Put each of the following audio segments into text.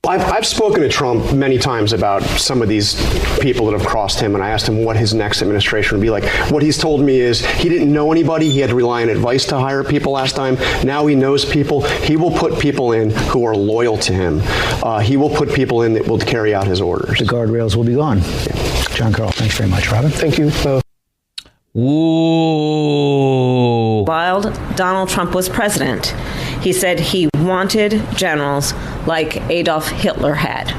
I've spoken to Trump many times about some of these people that have crossed him, and I asked him what his next administration would be like. What he's told me is he didn't know anybody. He had to rely on advice to hire people last time. Now he knows people. He will put people in who are loyal to him. He will put people in that will carry out his orders. The guardrails will be gone. Yeah. John Carl, thanks very much. Robin? Thank you. Ooh. While Donald Trump was president, he said he wanted generals like Adolf Hitler had.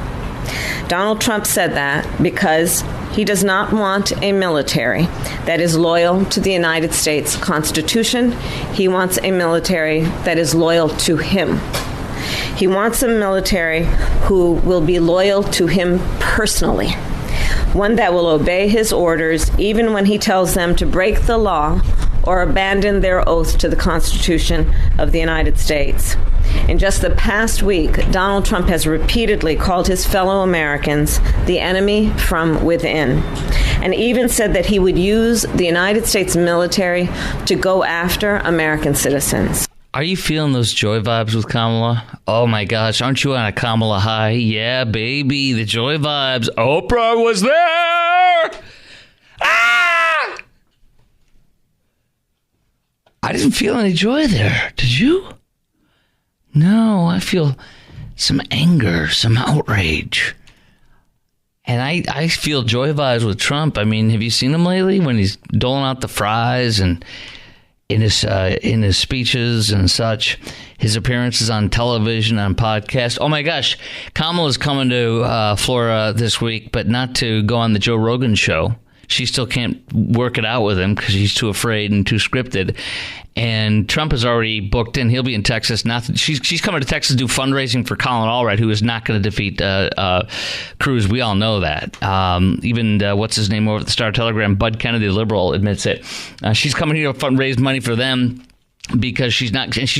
Donald Trump said that because he does not want a military that is loyal to the United States Constitution. He wants a military that is loyal to him. He wants a military who will be loyal to him personally. One that will obey his orders even when he tells them to break the law or abandon their oath to the Constitution of the United States. In just the past week, Donald Trump has repeatedly called his fellow Americans the enemy from within, and even said that he would use the United States military to go after American citizens. Are you feeling those joy vibes with Kamala? Oh my gosh, aren't you on a Kamala high? Yeah, baby, the joy vibes. Oprah was there! Ah! I didn't feel any joy there. Did you? No, I feel some anger, some outrage. And I feel joy vibes with Trump. I mean, have you seen him lately when he's doling out the fries and in his speeches and such, his appearances on television, on podcasts? Oh my gosh, Kamala's coming to Florida this week, but not to go on the Joe Rogan show. She still can't work it out with him because he's too afraid and too scripted. And Trump has already booked in. He'll be in Texas. She's coming to Texas to do fundraising for Colin Allred, who is not going to defeat Cruz. We all know that. Even what's his name over at the Star Telegram, Bud Kennedy, the liberal, admits it. She's coming here to raise money for them, because she's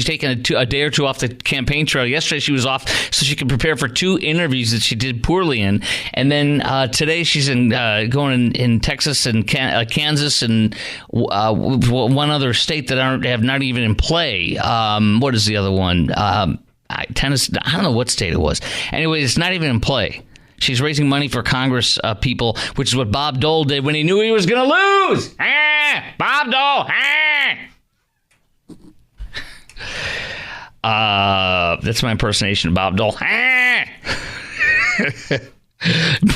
taking a day or two off the campaign trail. Yesterday she was off so she could prepare for 2 interviews that she did poorly in, and then today she's going in Texas and Kansas and one other state that have not even in play. What is the other one? Tennessee. I don't know what state it was. Anyway, it's not even in play. She's raising money for Congress people, which is what Bob Dole did when he knew he was going to lose. Bob Dole. That's my impersonation of Bob Dole.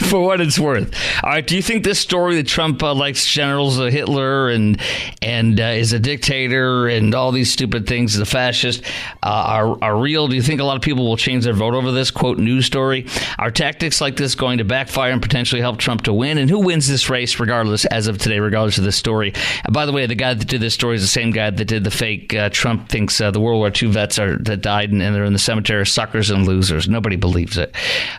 For what it's worth. All right, do you think this story that Trump likes generals Hitler and is a dictator and all these stupid things, the fascist, are real? Do you think a lot of people will change their vote over this, quote, news story? Are tactics like this going to backfire and potentially help Trump to win? And who wins this race regardless, as of today, regardless of this story? By the way, the guy that did this story is the same guy that did the fake Trump thinks the World War II vets that died and they're in the cemetery are suckers and losers. Nobody believes it.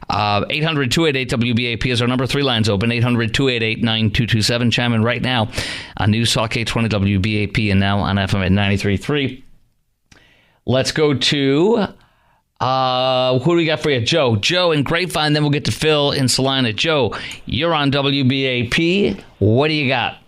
800-288 WBAP is our number. 3 lines open, 800-288-9227. Chime in right now on News Talk 820 WBAP and now on FM at 93.3. Let's go to, who do we got for you? Joe in Grapevine, then we'll get to Phil in Salina. Joe, you're on WBAP. What do you got?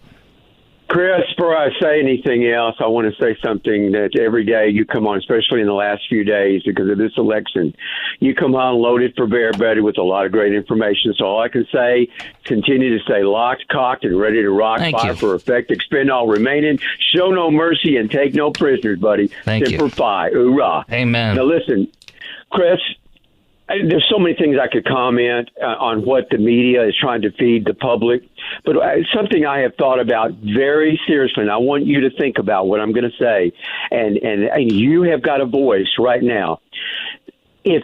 Chris, before I say anything else, I want to say something that every day you come on, especially in the last few days because of this election, you come on loaded for bear, buddy, with a lot of great information. So all I can say, continue to stay locked, cocked, and ready to rock. Thank Fire you. for effect, expend all remaining, show no mercy, and take no prisoners, buddy. Thank Semper you. Fi, hoorah. Amen. Now listen, Chris, there's so many things I could comment on what the media is trying to feed the public, but something I have thought about very seriously, and I want you to think about what I'm going to say, and you have got a voice right now. If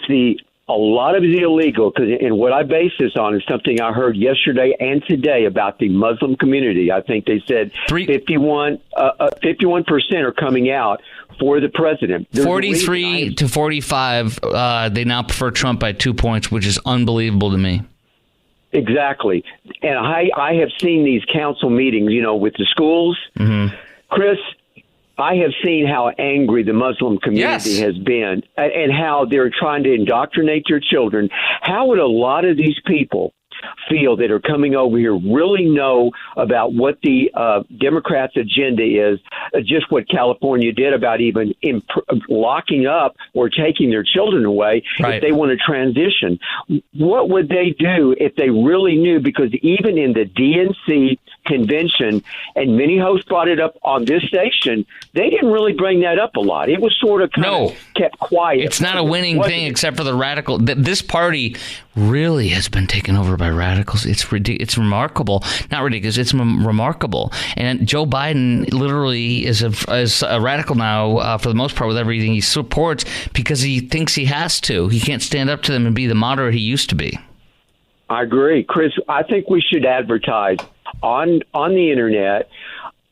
a lot of the illegal, and what I base this on is something I heard yesterday and today about the Muslim community. I think they said 51% are coming out for the president. 43 to 45, they now prefer Trump by 2 points, which is unbelievable to me. Exactly. And I have seen these council meetings, with the schools. Mm-hmm. Chris, I have seen how angry the Muslim community has been and how they're trying to indoctrinate their children. How would a lot of these people feel that are coming over here really know about what the Democrats' agenda is, just what California did about even locking up or taking their children away if they want to transition. What would they do if they really knew? Because even in the DNC convention, and many hosts brought it up on this station, they didn't really bring that up a lot. It was sort of kept quiet. It's not a winning thing except for the radical. This party really has been taken over by radicals. It's remarkable. Not ridiculous. It's remarkable. And Joe Biden literally is a radical now for the most part with everything he supports because he thinks he has to. He can't stand up to them and be the moderate he used to be. I agree. Chris, I think we should advertise on the internet,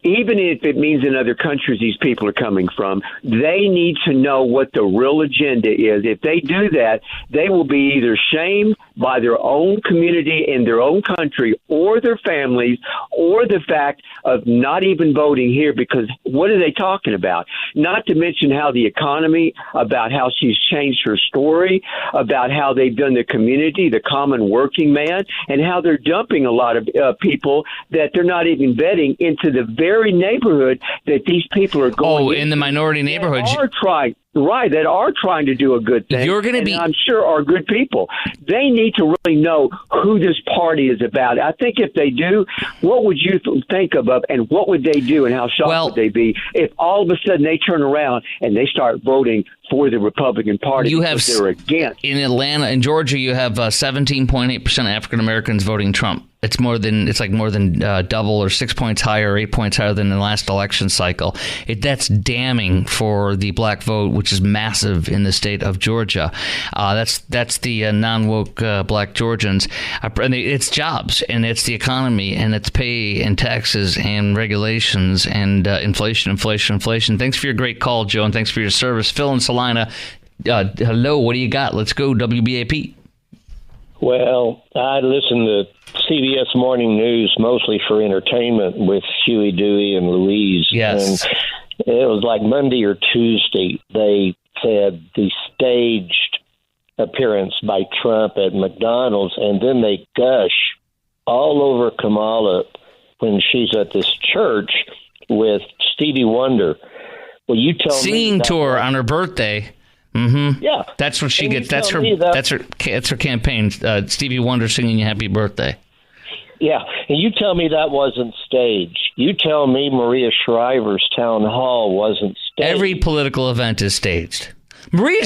even if it means in other countries these people are coming from. They need to know what the real agenda is. If they do that, they will be either shamed by their own community in their own country or their families, or the fact of not even voting here, because what are they talking about? Not to mention how the economy, about how she's changed her story, about how they've done the community, the common working man, and how they're dumping a lot of people that they're not even vetting into the very neighborhood that these people are going in the minority neighborhoods. That are trying to do a good thing. You're going to be, I'm sure, are good people. They need to really know who this party is about. I think if they do, what would you think of, and what would they do, and how shocked would they be if all of a sudden they turn around and they start voting for the Republican Party because they're against? In Atlanta and Georgia, you have 17.8% African Americans voting Trump. It's more than double, or 6 points higher, or 8 points higher than the last election cycle. That's damning for the black vote, which is massive in the state of Georgia. That's the non-woke black Georgians. It's jobs, and it's the economy, and it's pay and taxes and regulations and inflation. Thanks for your great call, Joe, and thanks for your service. Phil in Salina, hello, what do you got? Let's go, WBAP. Well, I listen to CBS Morning News mostly for entertainment with Huey, Dewey, and Louise. Yes. And it was like Monday or Tuesday, they said the staged appearance by Trump at McDonald's, and then they gush all over Kamala when she's at this church with Stevie Wonder. Well, you tell me. Singing tour on her birthday. Mm-hmm. Yeah, that's what she gets. That's her campaign. Stevie Wonder singing "You Happy Birthday." Yeah, and you tell me that wasn't staged. You tell me Maria Shriver's town hall wasn't staged. Every political event is staged. Maria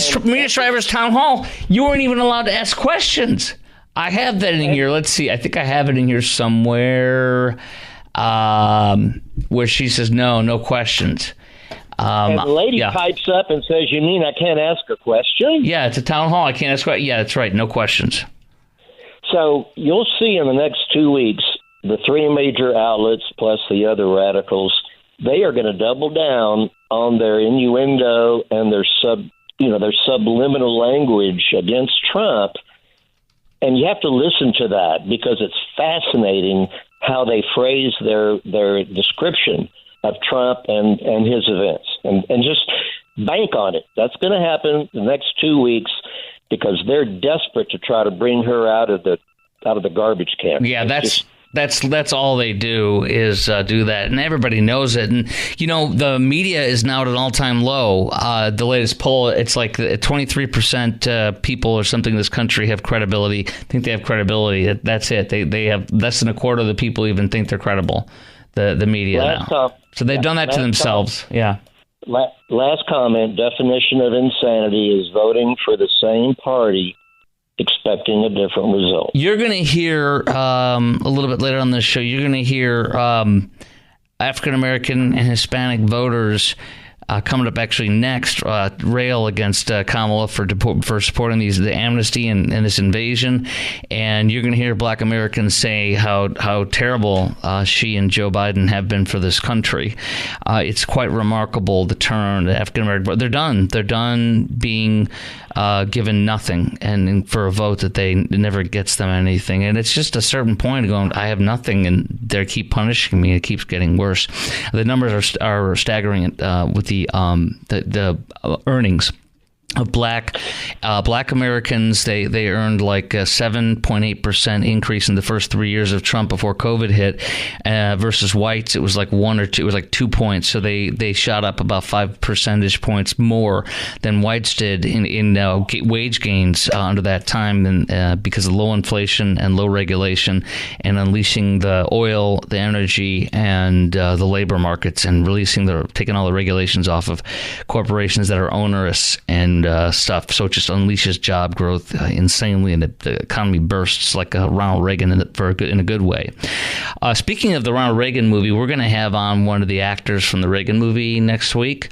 Shriver's town hall, you weren't even allowed to ask questions. I have that in here. Let's see. I think I have it in here somewhere where she says no questions. And the lady pipes up and says, "You mean I can't ask a question?" Yeah, it's a town hall. I can't ask questions. Yeah, that's right. No questions. So you'll see in the next 2 weeks, the three major outlets plus the other radicals, they are going to double down on their innuendo and their subliminal language against Trump. And you have to listen to that because it's fascinating how they phrase their description of Trump and his events, and just bank on it. That's going to happen the next 2 weeks because they're desperate to try to bring her out of the garbage can. Yeah, that's all they do is do that, and everybody knows it. And the media is now at an all-time low. The latest poll, it's like 23% people or something in this country have credibility. Think they have credibility. That's it. They have less than a quarter of the people even think they're credible. The media now. So they've done that to themselves. Yeah. Last comment, definition of insanity is voting for the same party expecting a different result. You're going to hear a little bit later on this show, you're going to hear African-American and Hispanic voters coming up actually next, rail against Kamala for supporting the amnesty and this invasion. And you're going to hear black Americans say how terrible she and Joe Biden have been for this country. It's quite remarkable, the turn. The African American, they're done. They're done being given nothing, and for a vote that it never gets them anything. And it's just a certain point of going, I have nothing, and they keep punishing me. It keeps getting worse. The numbers are staggering with the earnings of black Americans. They earned like a 7.8% increase in the first 3 years of Trump before COVID hit, versus whites. It was like 1 or 2. It was like 2 points. So they shot up about 5 percentage points more than whites did in wage gains under that time, and because of low inflation and low regulation, and unleashing the oil, the energy, and the labor markets, and taking all the regulations off of corporations that are onerous and stuff. So it just unleashes job growth insanely, and the economy bursts like a Ronald Reagan in a good way. Speaking of the Ronald Reagan movie, we're going to have on one of the actors from the Reagan movie next week,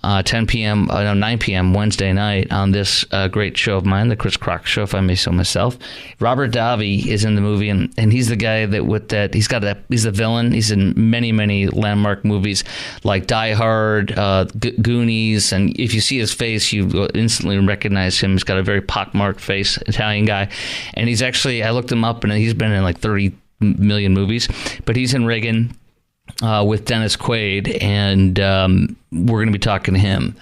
9 p.m. Wednesday night on this great show of mine, the Chris Crock Show, if I may so myself. Robert Davi is in the movie, and he's the guy he's the villain. He's in many, many landmark movies like Die Hard, Goonies, and if you see his face, you instantly recognize him. He's got a very pockmarked face, Italian guy, and he's actually, I looked him up, and he's been in like 30 million movies, but he's in Reagan with Dennis Quaid, and we're going to be talking to him.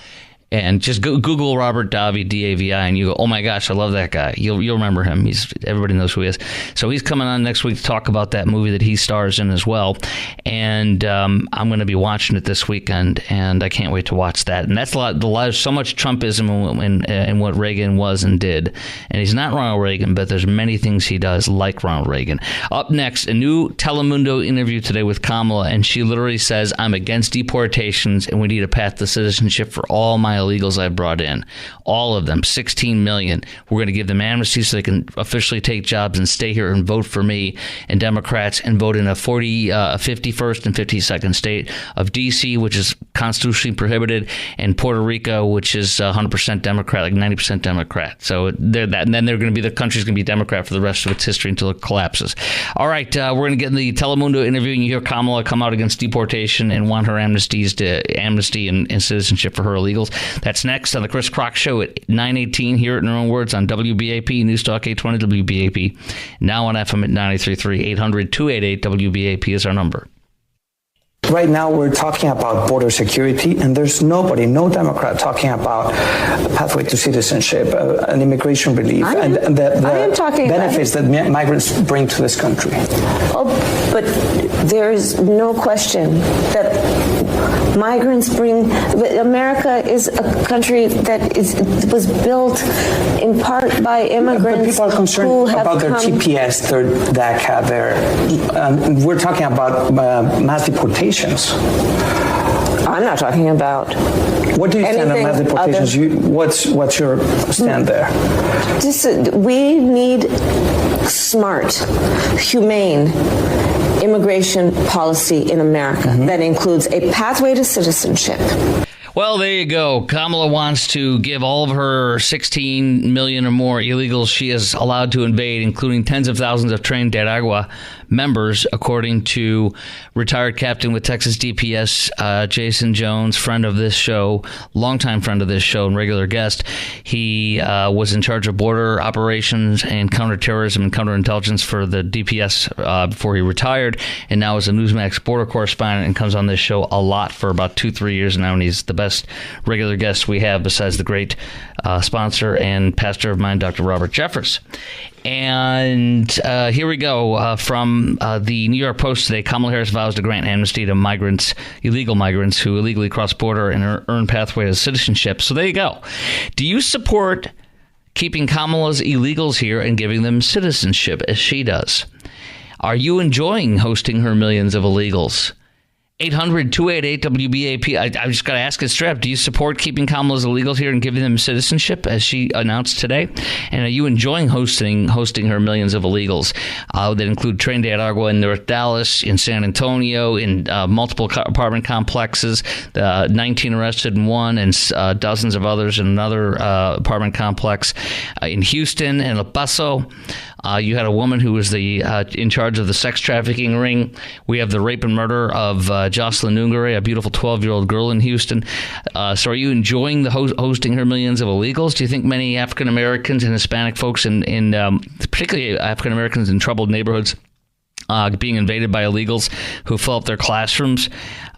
And just Google Robert Davi, D-A-V-I, and you go, oh my gosh, I love that guy. You'll remember him. Everybody knows who he is. So he's coming on next week to talk about that movie that he stars in as well. And I'm going to be watching it this weekend, and I can't wait to watch that. And that's so much Trumpism in what Reagan was and did. And he's not Ronald Reagan, but there's many things he does like Ronald Reagan. Up next, a new Telemundo interview today with Kamala, and she literally says, I'm against deportations, and we need a path to citizenship for all my illegals I brought in, all of them, 16 million. We're going to give them amnesty so they can officially take jobs and stay here and vote for me and Democrats, and vote in a 51st and 52nd state of D.C., which is constitutionally prohibited, and Puerto Rico, which is 100% Democrat, like 90% Democrat. So and then the country's going to be Democrat for the rest of its history until it collapses. All right, we're going to get in the Telemundo interview, and you hear Kamala come out against deportation and want her amnesty and citizenship for her illegals. That's next on the Chris Crock Show at 9:18. Hear it in her own words on WBAP, News Talk 820 WBAP. Now on FM at 93.3. 800-288 WBAP is our number. Right now, we're talking about border security, and there's no Democrat talking about a pathway to citizenship, an immigration relief, and the benefits that migrants bring to this country. Oh, but there's no question that migrants bring. America is a country that was built in part by immigrants. But people are concerned about their TPS, their DACA, we're talking about mass deportations. I'm not talking about. What do you stand on mass deportations? What's your stand there? We need smart, humane immigration policy in America that includes a pathway to citizenship. Well, there you go. Kamala wants to give all of her 16 million or more illegals she is allowed to invade, including tens of thousands of trained Del Agua members, according to retired captain with Texas DPS, Jason Jones, friend of this show, longtime friend of this show and regular guest. He was in charge of border operations and counterterrorism and counterintelligence for the DPS before he retired, and now is a Newsmax border correspondent and comes on this show a lot for about 2-3 years now, and he's the best regular guest we have besides the great sponsor and pastor of mine, Dr. Robert Jeffress. And here we go from the New York Post today. Kamala Harris vows to grant amnesty to migrants, illegal migrants who illegally cross border and earn pathway to citizenship. So there you go. Do you support keeping Kamala's illegals here and giving them citizenship as she does? Are you enjoying hosting her millions of illegals? 800-288-WBAP. I just got to ask it straight up. Do you support keeping Kamala's illegals here and giving them citizenship, as she announced today? And are you enjoying hosting her millions of illegals that include trained Del Agua in North Dallas, in San Antonio, in multiple apartment complexes, 19 arrested in one, and dozens of others in another apartment complex in Houston and El Paso? You had a woman who was in charge of the sex trafficking ring. We have the rape and murder of Jocelyn Ungare, a beautiful 12-year-old girl in Houston. So are you enjoying the hosting her millions of illegals? Do you think many African Americans and Hispanic folks, in particularly African Americans in troubled neighborhoods, being invaded by illegals who fill up their classrooms,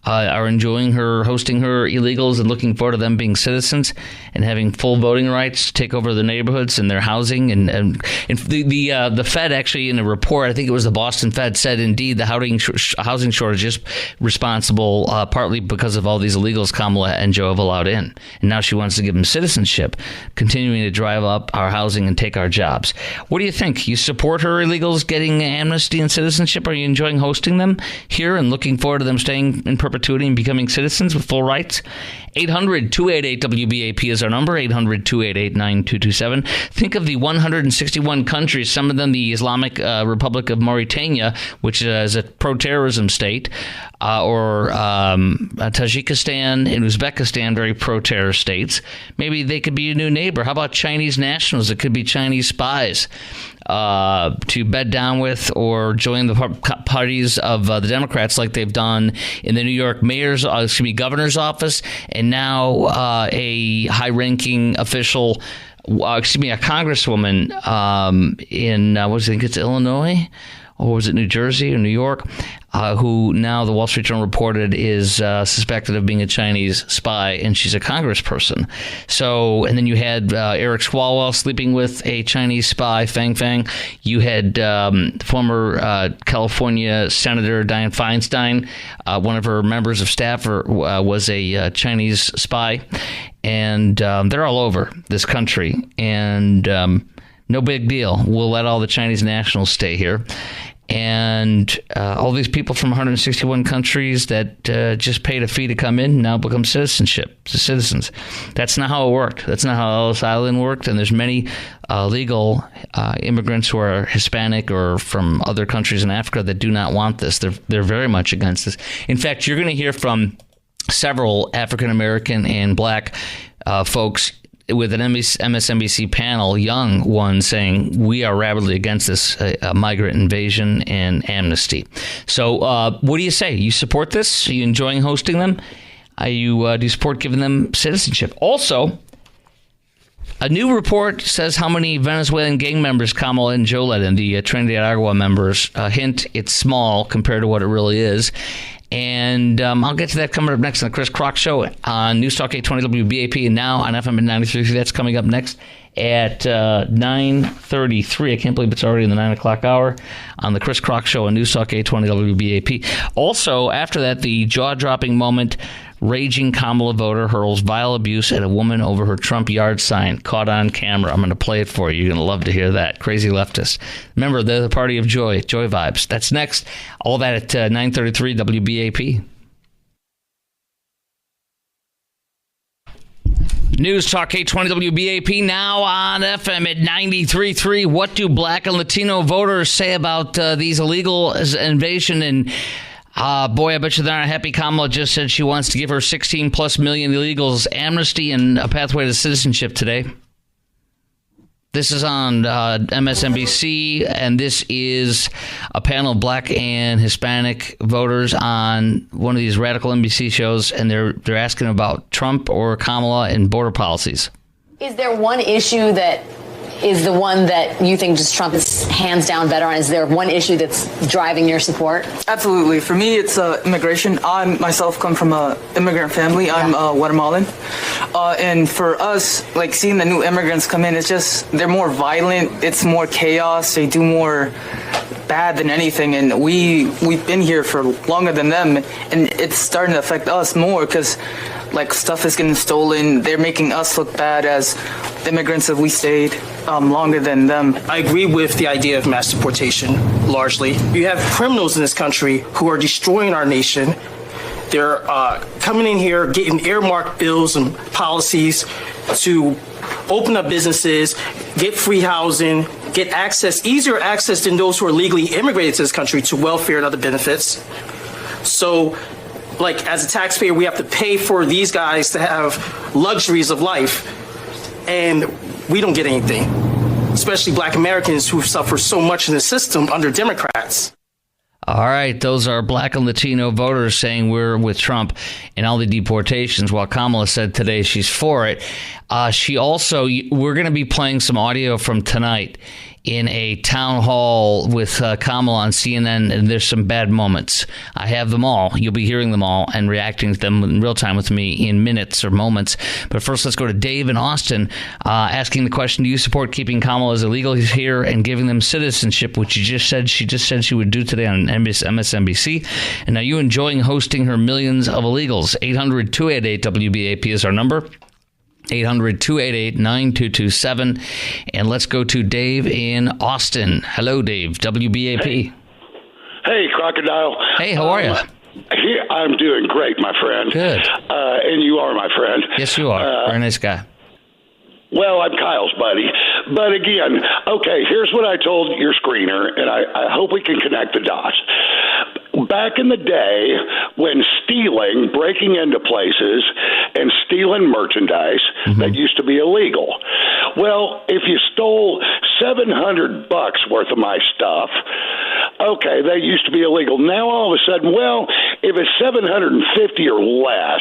are enjoying her hosting her illegals and looking forward to them being citizens and having full voting rights to take over their neighborhoods and their housing. And the Fed actually, in a report, I think it was the Boston Fed, said indeed the housing shortage is responsible partly because of all these illegals Kamala and Joe have allowed in. And now she wants to give them citizenship, continuing to drive up our housing and take our jobs. What do you think? You support her illegals getting amnesty and citizenship? Are you enjoying hosting them here and looking forward to them staying in perpetuity and becoming citizens with full rights? 800-288-WBAP is our number, 800-288-9227. Think of the 161 countries, some of them the Islamic Republic of Mauritania, which is a pro-terrorism state, or Tajikistan and Uzbekistan, very pro-terror states. Maybe they could be a new neighbor. How about Chinese nationals? It could be Chinese spies to bed down with or join the parties of the Democrats like they've done in the New York governor's office, and now a high-ranking official, a congresswoman in, I think it's Illinois, or was it New Jersey or New York, who now the Wall Street Journal reported is suspected of being a Chinese spy, and she's a congressperson. So, and then you had Eric Swalwell sleeping with a Chinese spy, Fang Fang. You had former California Senator Dianne Feinstein, one of her members of staff was a Chinese spy. And they're all over this country, and no big deal. We'll let all the Chinese nationals stay here. And all these people from 161 countries that just paid a fee to come in now become citizens. That's not how it worked. That's not how Ellis Island worked. And there's many legal immigrants who are Hispanic or from other countries in Africa that do not want this. They're very much against this. In fact, you're going to hear from several African American and black folks with an MSNBC panel, young ones, saying we are rabidly against this migrant invasion and amnesty. So what do you say? You support this? Are you enjoying hosting them? Do you support giving them citizenship? Also, a new report says how many Venezuelan gang members Kamala and Joe let in, the Trinidad Agua members. Hint, it's small compared to what it really is. And I'll get to that coming up next on the Chris Crock Show on News Talk 820 WBAP and now on FM at 93.3. That's coming up next at 9:33. I can't believe it's already in the 9 o'clock hour on the Chris Crock Show on News Talk 820 WBAP. Also, after that, the jaw-dropping moment. Raging Kamala voter hurls vile abuse at a woman over her Trump yard sign, caught on camera. I'm going to play it for you. You're going to love to hear that. Crazy leftist. Remember, they're the party of joy vibes. That's next. All that at 9:33 WBAP. News Talk 820 WBAP now on FM at 93.3. What do black and Latino voters say about these illegal invasion? And boy, I bet you they're not happy. Kamala just said she wants to give her 16 plus million illegals amnesty and a pathway to citizenship today. This is on MSNBC, and this is a panel of black and Hispanic voters on one of these radical NBC shows, and they're asking about Trump or Kamala and border policies. Is there one issue that is the one that you think just Trump is hands down better on? Is there one issue that's driving your support? Absolutely. For me, it's immigration. I myself come from an immigrant family. I'm Guatemalan. And for us, like seeing the new immigrants come in, it's just they're more violent. It's more chaos. They do more bad than anything. And we've been here for longer than them. And it's starting to affect us more because like stuff is getting stolen. They're making us look bad as immigrants if we stayed longer than them. I agree with the idea of mass deportation, largely. You have criminals in this country who are destroying our nation. They're coming in here, getting earmarked bills and policies to open up businesses, get free housing, get access, easier access than those who are legally immigrated to this country to welfare and other benefits. So, like, as a taxpayer, we have to pay for these guys to have luxuries of life, and we don't get anything, especially black Americans who suffer so much in the system under Democrats. All right, those are black and Latino voters saying we're with Trump in all the deportations, while Kamala said today she's for it. We're going to be playing some audio from tonight in a town hall with Kamala on CNN, and there's some bad moments. I have them all. You'll be hearing them all and reacting to them in real time with me in minutes or moments. But first, let's go to Dave in Austin, asking the question, do you support keeping Kamala as illegal here and giving them citizenship, which she just said she would do today on MSNBC? And are you enjoying hosting her millions of illegals? 800-288-WBAP is our number. 800-288-9227. And let's go to Dave in Austin. Hello, Dave. WBAP. Hey, Crocodile. Hey, how are you? I'm doing great, my friend. Good. And you are my friend. Yes, you are. Very nice guy. Well, I'm Kyle's buddy. But again, okay, here's what I told your screener, and I hope we can connect the dots. Back in the day when breaking into places and stealing merchandise that used to be illegal. Well, if you stole $700 worth of my stuff, okay, that used to be illegal. Now all of a sudden, well, if it's $750 or less,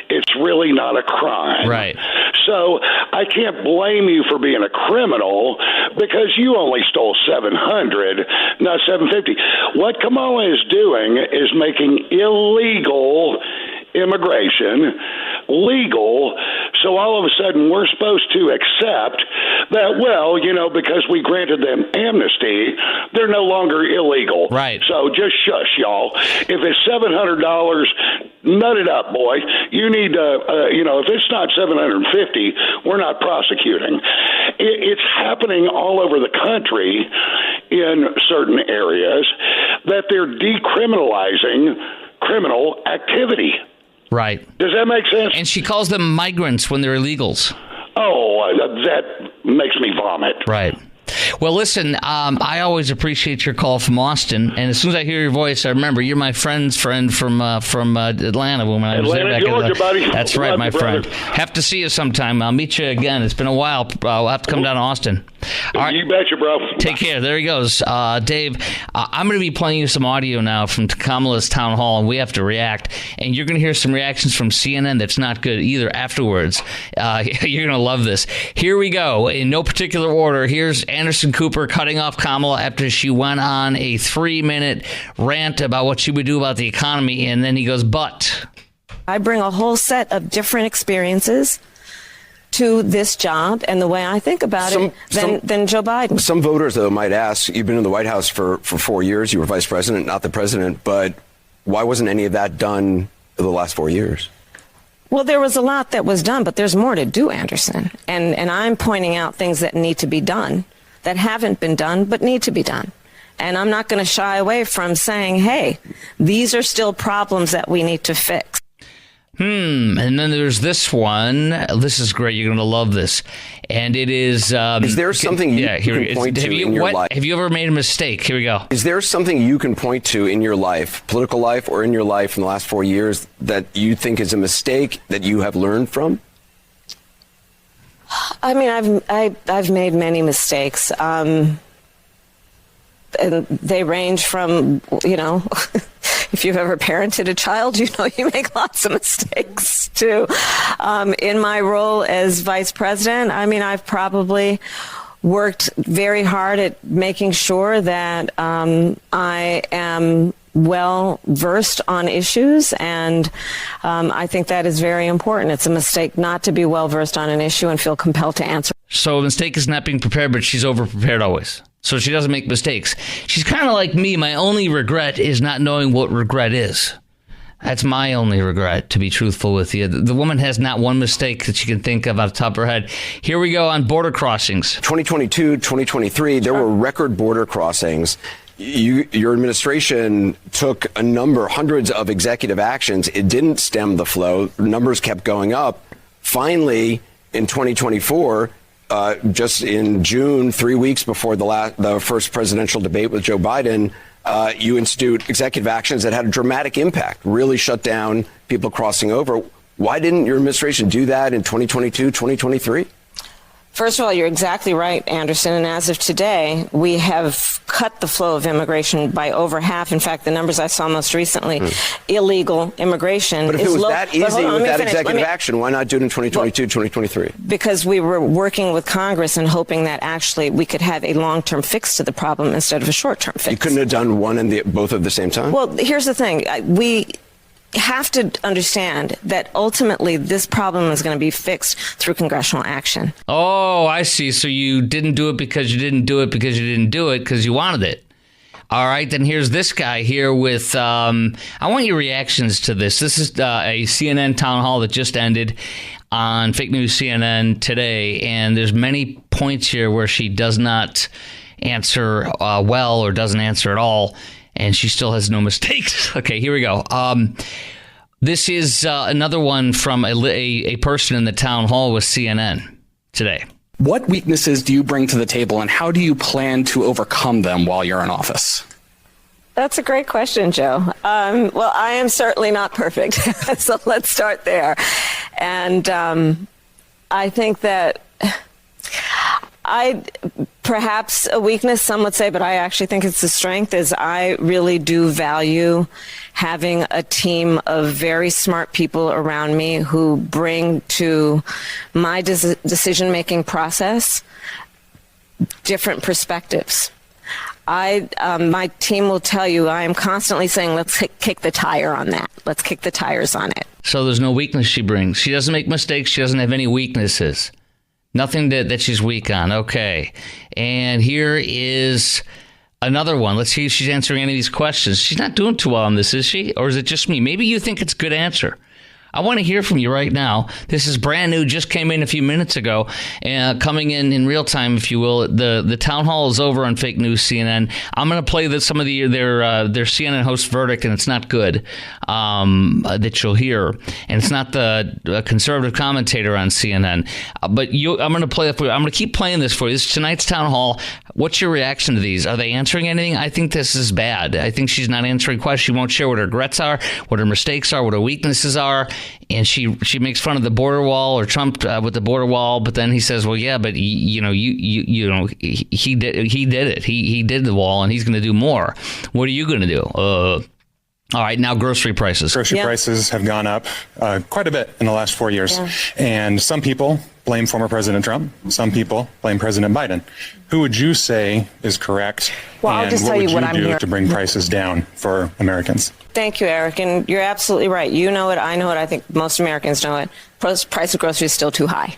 it's really not a crime. Right. So I can't blame you for being a criminal because you only stole $700, not $750. What Kamala is doing is making illegal immigration legal. So all of a sudden we're supposed to accept that, well, because we granted them amnesty, they're no longer illegal. Right. So just shush, y'all. If it's $700, nut it up, boy. You need to, if it's not $750, we're not prosecuting. It's happening all over the country in certain areas that they're decriminalizing criminal activity. Right. Does that make sense? And she calls them migrants when they're illegals. Oh, that makes me vomit. Right. Well, listen, I always appreciate your call from Austin, and as soon as I hear your voice, I remember you're my friend's friend from Atlanta when I was there back Georgia, buddy. That's right, Love my you, friend. brother. Have to see you sometime. I'll meet you again. It's been a while. I'll have to come down to Austin. All right. You betcha, bro. Take care. There he goes. Dave, I'm going to be playing you some audio now from Kamala's town hall, and we have to react. And you're going to hear some reactions from CNN that's not good either afterwards. You're going to love this. Here we go. In no particular order, here's Anderson Cooper cutting off Kamala after she went on a 3-minute rant about what she would do about the economy, and then he goes, but I bring a whole set of different experiences to this job and the way I think about it than Joe Biden. Some voters, though, might ask, you've been in the White House for 4 years, you were vice president, not the president, but why wasn't any of that done for the last 4 years? Well, there was a lot that was done, but there's more to do, Anderson. And I'm pointing out things that need to be done, that haven't been done, but need to be done. And I'm not going to shy away from saying, hey, these are still problems that we need to fix. And then there's this one. This is great. You're going to love this. And it is... is there something you can point to in your life? Have you ever made a mistake? Here we go. Is there something you can point to in your life, political life or in your life in the last 4 years, that you think is a mistake that you have learned from? I mean, I've made many mistakes. And they range from, if you've ever parented a child, you make lots of mistakes too. In my role as vice president, I mean, I've probably worked very hard at making sure that I am well versed on issues, and I think that is very important. It's a mistake not to be well versed on an issue and feel compelled to answer. So a mistake is not being prepared, but she's over prepared always. So she doesn't make mistakes. She's kind of like me. My only regret is not knowing what regret is. That's my only regret, to be truthful with you. The woman has not one mistake that she can think of off the top of her head. Here we go on border crossings. 2022, 2023, there were record border crossings. Your administration took hundreds of executive actions. It didn't stem the flow. Numbers kept going up. Finally, in 2024, just in June, 3 weeks before the first presidential debate with Joe Biden, you institute executive actions that had a dramatic impact, really shut down people crossing over. Why didn't your administration do that in 2022, 2023? First of all, you're exactly right, Anderson. And as of today, we have cut the flow of immigration by over half. In fact, the numbers I saw most recently, illegal immigration. But if is it was low. that easy with that executive action, why not do it in 2022, 2023? Because we were working with Congress and hoping that actually we could have a long-term fix to the problem instead of a short-term fix. You couldn't have done one and both at the same time? Well, here's the thing. We have to understand that ultimately this problem is going to be fixed through congressional action. Oh, I see. So you didn't do it because you didn't do it because you didn't do it because you wanted it. All right, then here's this guy here with, I want your reactions to this. This is a CNN town hall that just ended on Fake News CNN today, and there's many points here where she does not answer well or doesn't answer at all, and she still has no mistakes. Okay, here we go. This is another one from a person in the town hall with CNN today. What weaknesses do you bring to the table, and how do you plan to overcome them while you're in office? That's a great question, Joe. Well, I am certainly not perfect, so let's start there. And I think that perhaps a weakness, some would say, but I actually think it's a strength, is I really do value having a team of very smart people around me who bring to my decision-making process different perspectives. My team will tell you I am constantly saying, let's kick the tire on that. Let's kick the tires on it. So there's no weakness she brings. She doesn't make mistakes. She doesn't have any weaknesses. Nothing that she's weak on. Okay. And here is another one. Let's see if she's answering any of these questions. She's not doing too well on this, is she? Or is it just me? Maybe you think it's a good answer. I want to hear from you right now. This is brand new, just came in a few minutes ago, coming in real time, if you will. The town hall is over on Fake News CNN. I'm going to play some of their CNN host verdict, and it's not good, that you'll hear. And it's not the conservative commentator on CNN. But I'm going to play it for you. I'm going to keep playing this for you. This is tonight's town hall. What's your reaction to these? Are they answering anything? I think this is bad. I think she's not answering questions. She won't share what her regrets are, what her mistakes are, what her weaknesses are. And she makes fun of the border wall, or Trump with the border wall, but then he says, "Well, yeah, but he did it. He did the wall, and he's going to do more. What are you going to do?" All right, now grocery prices. Grocery prices have gone up quite a bit in the last 4 years, and some people blame former President Trump. Some people blame President Biden. Who would you say is correct? Well, and I'll just what tell you would what you I'm do hearing to bring prices down for Americans? Thank you, Eric. And you're absolutely right. You know it. I know it. I think most Americans know it. Price of groceries is still too high.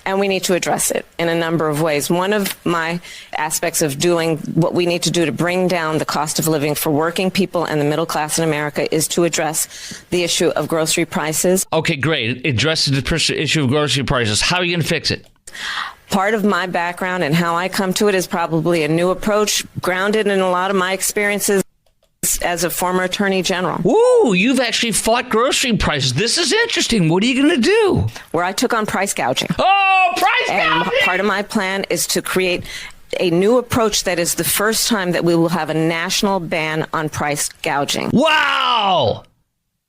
And we need to address it in a number of ways. One of my aspects of doing what we need to do to bring down the cost of living for working people and the middle class in America is to address the issue of grocery prices. Okay, great. It addresses the issue of grocery prices. How are you going to fix it? Part of my background and how I come to it is probably a new approach, grounded in a lot of my experiences as a former attorney general. Ooh, you've actually fought grocery prices. This is interesting. What are you going to do? Where I took on price gouging. Oh, price gouging! And part of my plan is to create a new approach that is the first time that we will have a national ban on price gouging. Wow!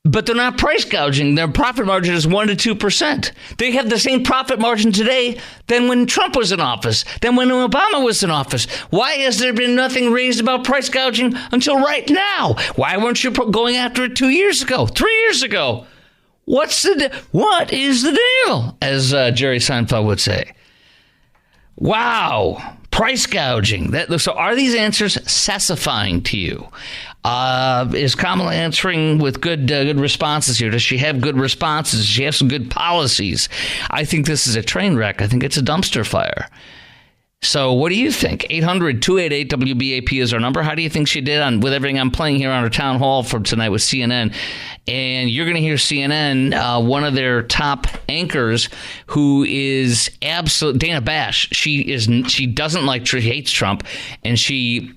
But they're not price gouging. Their profit margin is 1% to 2%. They have the same profit margin today than when Trump was in office, than when Obama was in office. Why has there been nothing raised about price gouging until right now? Why weren't you going after it 2 years ago, 3 years ago? What is the deal, as Jerry Seinfeld would say? Wow. Price gouging. So are these answers satisfying to you? Is Kamala answering with good responses here? Does she have good responses? Does she have some good policies? I think this is a train wreck. I think it's a dumpster fire. So what do you think? 800-288-WBAP is our number. How do you think she did with everything I'm playing here on her town hall from tonight with CNN? And you're going to hear CNN, one of their top anchors, who is Dana Bash. She hates Trump, and she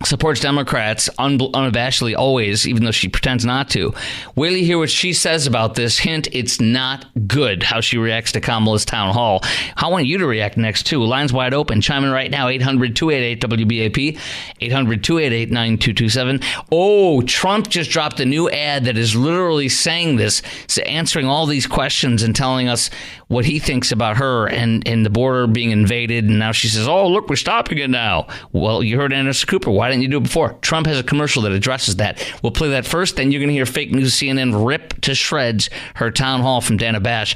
supports Democrats unabashedly always, even though she pretends not to. Wait till you hear what she says about this. Hint, it's not good how she reacts to Kamala's town hall. I want you to react next, too. Lines wide open. Chime in right now, 800-288-WBAP, 800-288-9227. Oh, Trump just dropped a new ad that is literally saying this, answering all these questions and telling us what he thinks about her and the border being invaded. And now she says, oh, look, we're stopping it now. Well, you heard Anderson Cooper. Why didn't you do it before? Trump has a commercial that addresses that. We'll play that first. Then you're going to hear fake news CNN rip to shreds her town hall from Dana Bash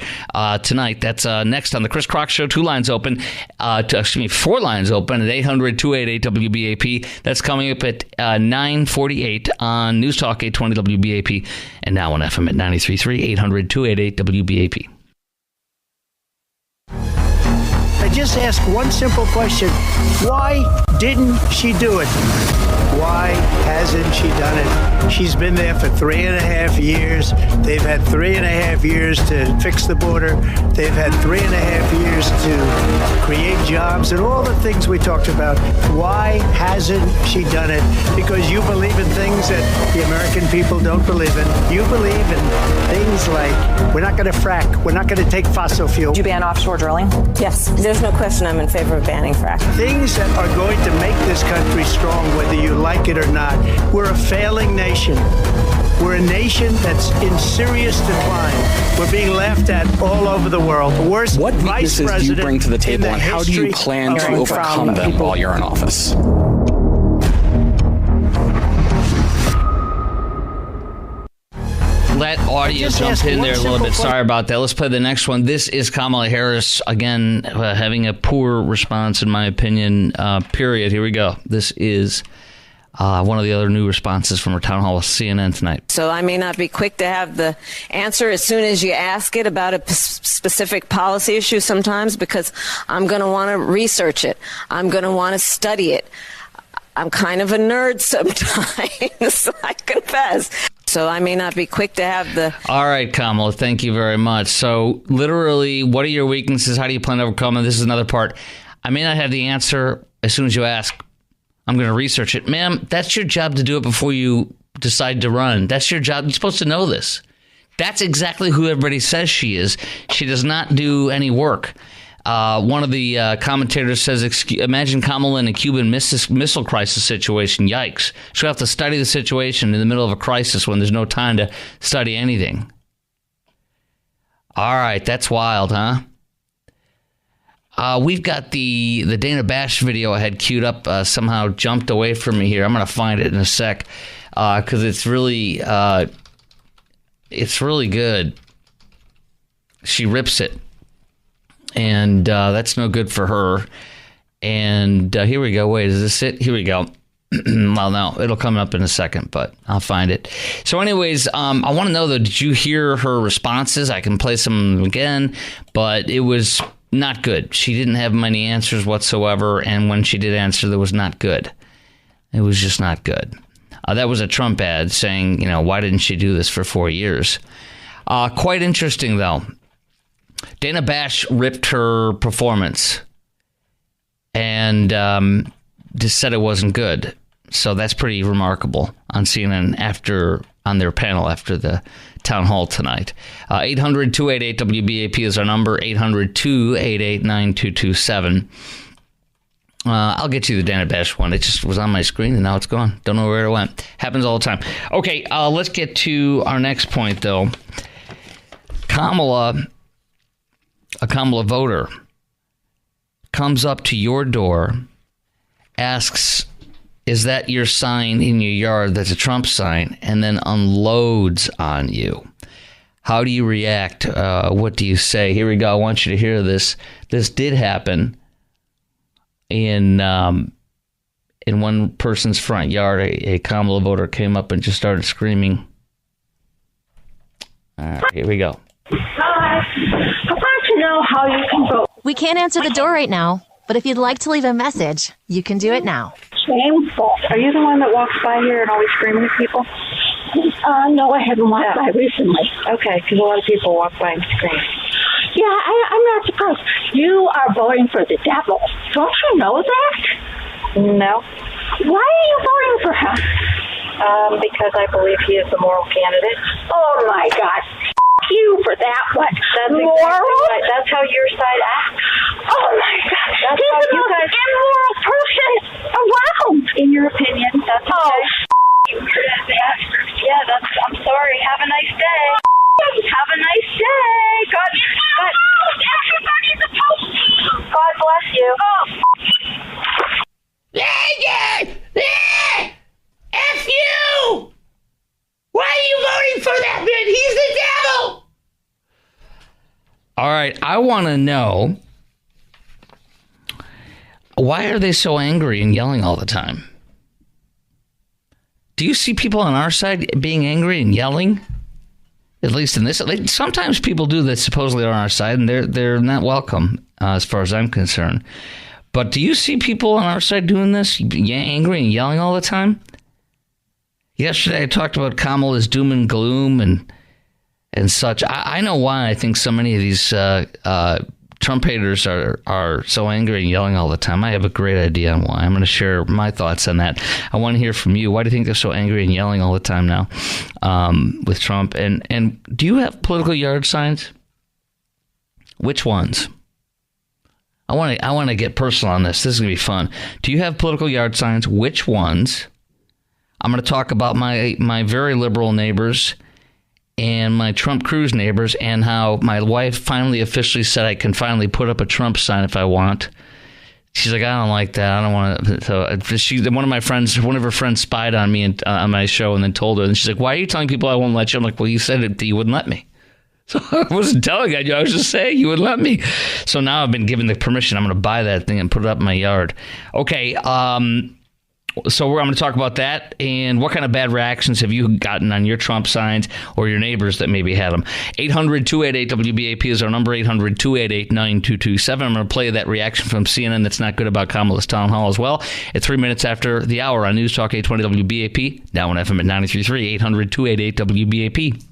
tonight. That's next on the Chris Crock Show. 4 lines open at 800-288-WBAP. That's coming up at 9:48 on News Talk 820 WBAP and now on FM at 93.3, 800-288-WBAP. I just ask one simple question. Why didn't she do it? Why hasn't she done it? She's been there for 3.5 years. They've had 3.5 years to fix the border. They've had 3.5 years to create jobs and all the things we talked about. Why hasn't she done it? Because you believe in things that the American people don't believe in. You believe in things like we're not going to frack. We're not going to take fossil fuel. Would you ban offshore drilling? Yes, there's no question I'm in favor of banning fracking. Things that are going to make this country strong, whether you like it or not. We're a failing nation. We're a nation that's in serious decline. We're being laughed at all over the world. The worst What vice weaknesses do you bring to the president table, in and how do you history plan of to our overcome them people. while you're in office? That audio jumped in there a little bit. Sorry about that. Let's play the next one. This is Kamala Harris, again, having a poor response, in my opinion, period. Here we go. This is one of the other new responses from her town hall with CNN tonight. So I may not be quick to have the answer as soon as you ask it about a specific policy issue sometimes, because I'm going to want to research it. I'm going to want to study it. I'm kind of a nerd sometimes, I confess. So I may not be quick to have the... All right, Kamala, thank you very much. So literally, what are your weaknesses? How do you plan to overcome them? This is another part. I may not have the answer as soon as you ask. I'm going to research it. Ma'am, that's your job to do it before you decide to run. That's your job. You're supposed to know this. That's exactly who everybody says she is. She does not do any work. One of the commentators says, imagine Kamala in a Cuban missile crisis situation. Yikes. She'll have to study the situation in the middle of a crisis when there's no time to study anything. All right, that's wild, huh? We've got the Dana Bash video I had queued up somehow jumped away from me here. I'm going to find it in a sec because it's really good. She rips it. And that's no good for her. And here we go. Wait, is this it? Here we go. Well, no, it'll come up in a second, but I'll find it. So anyways, I want to know, though, did you hear her responses? I can play some again, but it was not good. She didn't have many answers whatsoever. And when she did answer, that was not good. It was just not good. That was a Trump ad saying, why didn't she do this for 4 years? Quite interesting, though. Dana Bash ripped her performance and just said it wasn't good. So that's pretty remarkable on CNN on their panel after the town hall tonight. 800-288-WBAP is our number, 800-288-9227. I'll get you the Dana Bash one. It just was on my screen and now it's gone. Don't know where it went. Happens all the time. Okay, let's get to our next point, though. A Kamala voter comes up to your door, asks, is that your sign in your yard that's a Trump sign, and then unloads on you. How do you react? What do you say? Here we go. I want you to hear this. This did happen in one person's front yard. A Kamala voter came up and just started screaming. All right, here we go. Hi. I want to know how you can vote. We can't answer the door right now, but if you'd like to leave a message, you can do it now. Shameful. Are you the one that walks by here and always screaming at people? No, I haven't walked by recently. Okay, because a lot of people walk by and scream. Yeah, I'm not surprised. You are voting for the devil. Don't you know that? No. Why are you voting for him? Because I believe he is the moral candidate. Oh, my God. You for that one. That's moral? Exactly right. That's how your side acts. Oh, my God. That's he's the most immoral person around. In your opinion, that's okay. Yeah, I'm sorry. Have a nice day. Have a nice day. God. Everybody's supposed to. God bless you. F you! Why are you voting for that man? He's the devil! All right, I want to know, why are they so angry and yelling all the time? Do you see people on our side being angry and yelling? At least in this, sometimes people do that supposedly are on our side, and they're not welcome as far as I'm concerned. But do you see people on our side doing this, angry and yelling all the time? Yesterday, I talked about Kamala's doom and gloom and such. I know why I think so many of these Trump haters are so angry and yelling all the time. I have a great idea on why. I'm going to share my thoughts on that. I want to hear from you. Why do you think they're so angry and yelling all the time now with Trump? And do you have political yard signs? Which ones? I want to get personal on this. This is going to be fun. Do you have political yard signs? Which ones? I'm going to talk about my very liberal neighbors and my Trump Cruz neighbors, and how my wife finally officially said I can finally put up a Trump sign if I want. She's like, I don't like that. I don't want to. So one of her friends spied on me on my show and then told her. And she's like, why are you telling people I won't let you? I'm like, well, you said that you wouldn't let me. So I wasn't telling you. I was just saying you would let me. So now I've been given the permission. I'm going to buy that thing and put it up in my yard. Okay. So I'm going to talk about that, and what kind of bad reactions have you gotten on your Trump signs or your neighbors that maybe had them. 800-288-WBAP is our number, 800-288-9227. I'm going to play that reaction from CNN that's not good about Kamala's town hall as well at 3 minutes after the hour on News Talk 820 WBAP, now on FM at 93.3, 800-288-WBAP.